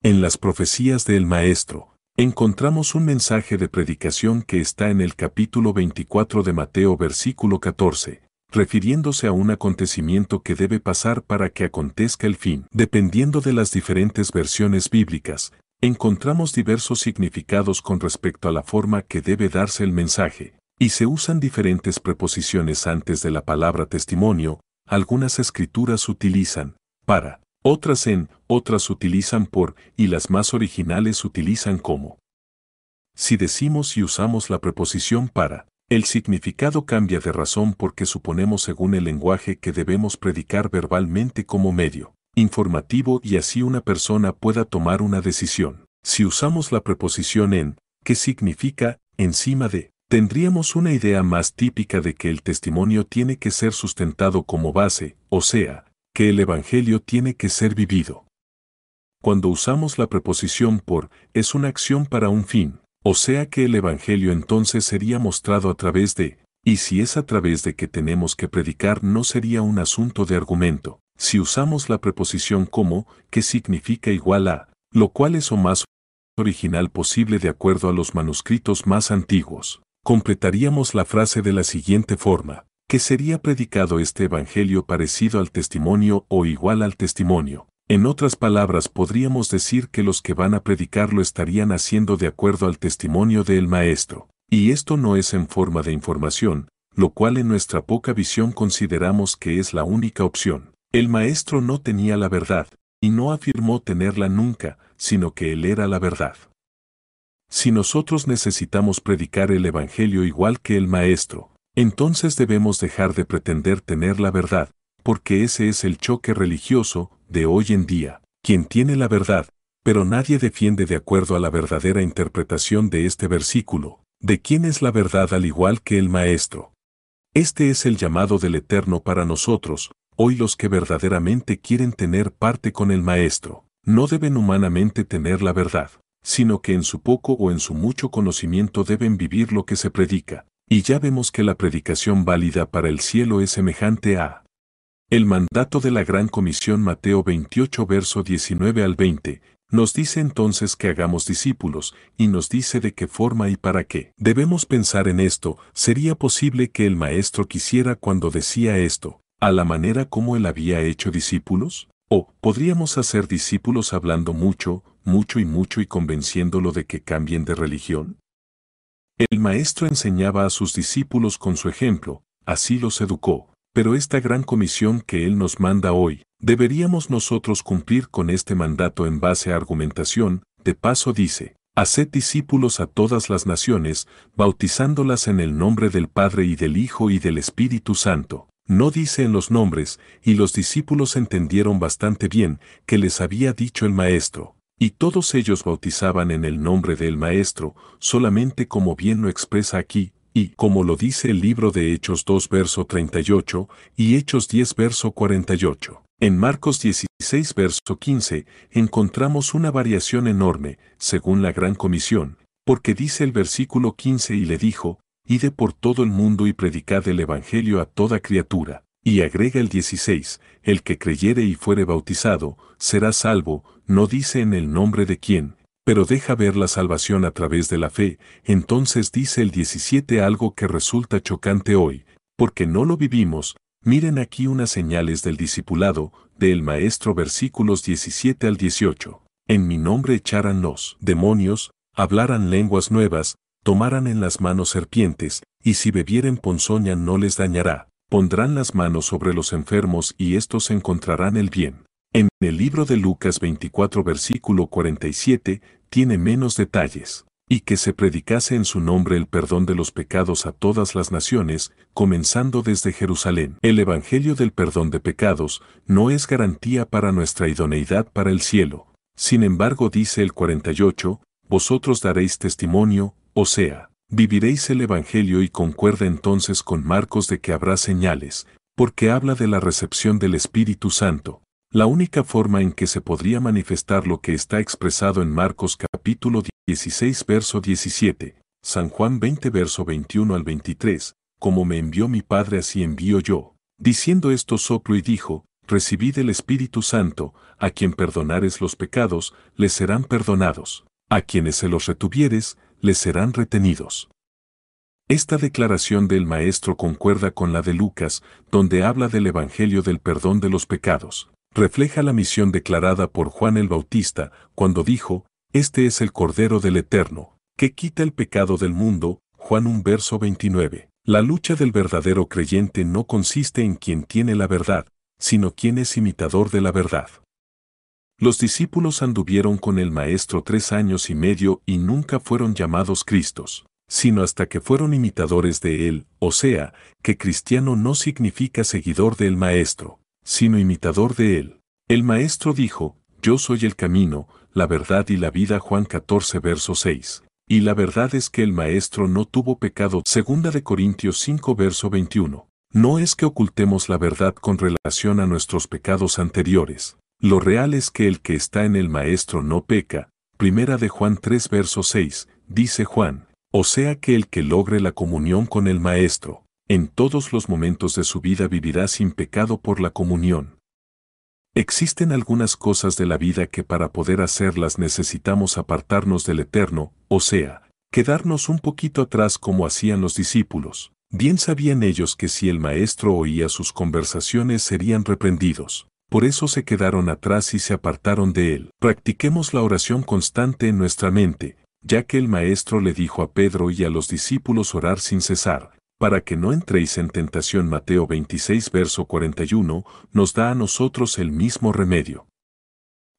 En las profecías del Maestro, encontramos un mensaje de predicación que está en el capítulo 24 de Mateo versículo 14, refiriéndose a un acontecimiento que debe pasar para que acontezca el fin. Dependiendo de las diferentes versiones bíblicas, encontramos diversos significados con respecto a la forma que debe darse el mensaje, y se usan diferentes preposiciones antes de la palabra testimonio. Algunas escrituras utilizan para, otras en, otras utilizan por, y las más originales utilizan como. Si decimos y usamos la preposición para, el significado cambia de razón porque suponemos según el lenguaje que debemos predicar verbalmente como medio informativo y así una persona pueda tomar una decisión. Si usamos la preposición en, que significa encima de, tendríamos una idea más típica de que el testimonio tiene que ser sustentado como base, o sea, que el Evangelio tiene que ser vivido. Cuando usamos la preposición por, es una acción para un fin, o sea que el Evangelio entonces sería mostrado a través de, y si es a través de que tenemos que predicar no sería un asunto de argumento. Si usamos la preposición como, que significa igual a, lo cual es o más original posible de acuerdo a los manuscritos más antiguos, completaríamos la frase de la siguiente forma, que sería predicado este Evangelio parecido al testimonio o igual al testimonio. En otras palabras podríamos decir que los que van a predicarlo estarían haciendo de acuerdo al testimonio del Maestro. Y esto no es en forma de información, lo cual en nuestra poca visión consideramos que es la única opción. El Maestro no tenía la verdad, y no afirmó tenerla nunca, sino que Él era la verdad. Si nosotros necesitamos predicar el Evangelio igual que el Maestro, entonces debemos dejar de pretender tener la verdad, porque ese es el choque religioso de hoy en día. Quien tiene la verdad, pero nadie defiende de acuerdo a la verdadera interpretación de este versículo, de quién es la verdad al igual que el Maestro. Este es el llamado del Eterno para nosotros, hoy los que verdaderamente quieren tener parte con el Maestro, no deben humanamente tener la verdad, sino que en su poco o en su mucho conocimiento deben vivir lo que se predica, y ya vemos que la predicación válida para el cielo es semejante a el mandato de la Gran Comisión. Mateo 28 verso 19 al 20, nos dice entonces que hagamos discípulos, y nos dice de qué forma y para qué. Debemos pensar en esto. ¿Sería posible que el Maestro quisiera cuando decía esto, a la manera como él había hecho discípulos? ¿O podríamos hacer discípulos hablando mucho, mucho y convenciéndolo de que cambien de religión? El Maestro enseñaba a sus discípulos con su ejemplo, así los educó. Pero esta gran comisión que Él nos manda hoy, deberíamos nosotros cumplir con este mandato en base a argumentación. De paso dice, haced discípulos a todas las naciones, bautizándolas en el nombre del Padre y del Hijo y del Espíritu Santo. No dice en los nombres, y los discípulos entendieron bastante bien que les había dicho el Maestro, y todos ellos bautizaban en el nombre del Maestro, solamente como bien lo expresa aquí, y como lo dice el libro de Hechos 2 verso 38 y Hechos 10 verso 48. En Marcos 16 verso 15 encontramos una variación enorme, según la Gran Comisión, porque dice el versículo 15 y le dijo, id por todo el mundo y predicad el Evangelio a toda criatura. Y agrega el 16, el que creyere y fuere bautizado, será salvo, no dice en el nombre de quién, pero deja ver la salvación a través de la fe. Entonces dice el 17 algo que resulta chocante hoy, porque no lo vivimos. Miren aquí unas señales del discipulado, del Maestro versículos 17 al 18. En mi nombre echarán los demonios, hablarán lenguas nuevas, tomarán en las manos serpientes, y si bebieren ponzoña no les dañará. Pondrán las manos sobre los enfermos y éstos encontrarán el bien. En el libro de Lucas 24 versículo 47, tiene menos detalles. Y que se predicase en su nombre el perdón de los pecados a todas las naciones, comenzando desde Jerusalén. El Evangelio del perdón de pecados no es garantía para nuestra idoneidad para el cielo. Sin embargo dice el 48, vosotros daréis testimonio, o sea, viviréis el Evangelio y concuerda entonces con Marcos de que habrá señales, porque habla de la recepción del Espíritu Santo. La única forma en que se podría manifestar lo que está expresado en Marcos capítulo 16 verso 17, San Juan 20 verso 21 al 23, como me envió mi Padre así envío yo. Diciendo esto sopló y dijo, recibid el Espíritu Santo, a quien perdonares los pecados, les serán perdonados, a quienes se los retuvieres, les serán retenidos. Esta declaración del Maestro concuerda con la de Lucas, donde habla del Evangelio del perdón de los pecados. Refleja la misión declarada por Juan el Bautista, cuando dijo, «Este es el Cordero del Eterno, que quita el pecado del mundo», Juan 1 verso 29. La lucha del verdadero creyente no consiste en quien tiene la verdad, sino quien es imitador de la verdad. Los discípulos anduvieron con el Maestro 3 años y medio y nunca fueron llamados Cristos, sino hasta que fueron imitadores de Él, o sea, que cristiano no significa seguidor del Maestro, sino imitador de Él. El Maestro dijo, «Yo soy el camino, la verdad y la vida», Juan 14 verso 6. Y la verdad es que el Maestro no tuvo pecado, 2 de Corintios 5 verso 21. No es que ocultemos la verdad con relación a nuestros pecados anteriores. Lo real es que el que está en el Maestro no peca. 1 de Juan 3 verso 6, dice Juan. O sea que el que logre la comunión con el Maestro, en todos los momentos de su vida vivirá sin pecado por la comunión. Existen algunas cosas de la vida que para poder hacerlas necesitamos apartarnos del Eterno, o sea, quedarnos un poquito atrás como hacían los discípulos. Bien sabían ellos que si el Maestro oía sus conversaciones serían reprendidos. Por eso se quedaron atrás y se apartaron de él. Practiquemos la oración constante en nuestra mente, ya que el Maestro le dijo a Pedro y a los discípulos orar sin cesar, para que no entréis en tentación. Mateo 26 verso 41, nos da a nosotros el mismo remedio.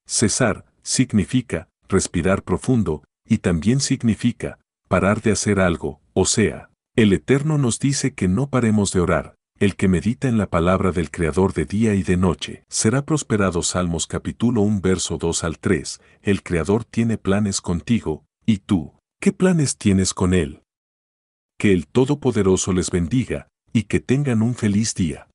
Cesar significa respirar profundo, y también significa parar de hacer algo, o sea, el Eterno nos dice que no paremos de orar. El que medita en la palabra del Creador de día y de noche será prosperado. Salmos capítulo 1 verso 2 al 3. El Creador tiene planes contigo, ¿y tú, qué planes tienes con Él? Que el Todopoderoso les bendiga, y que tengan un feliz día.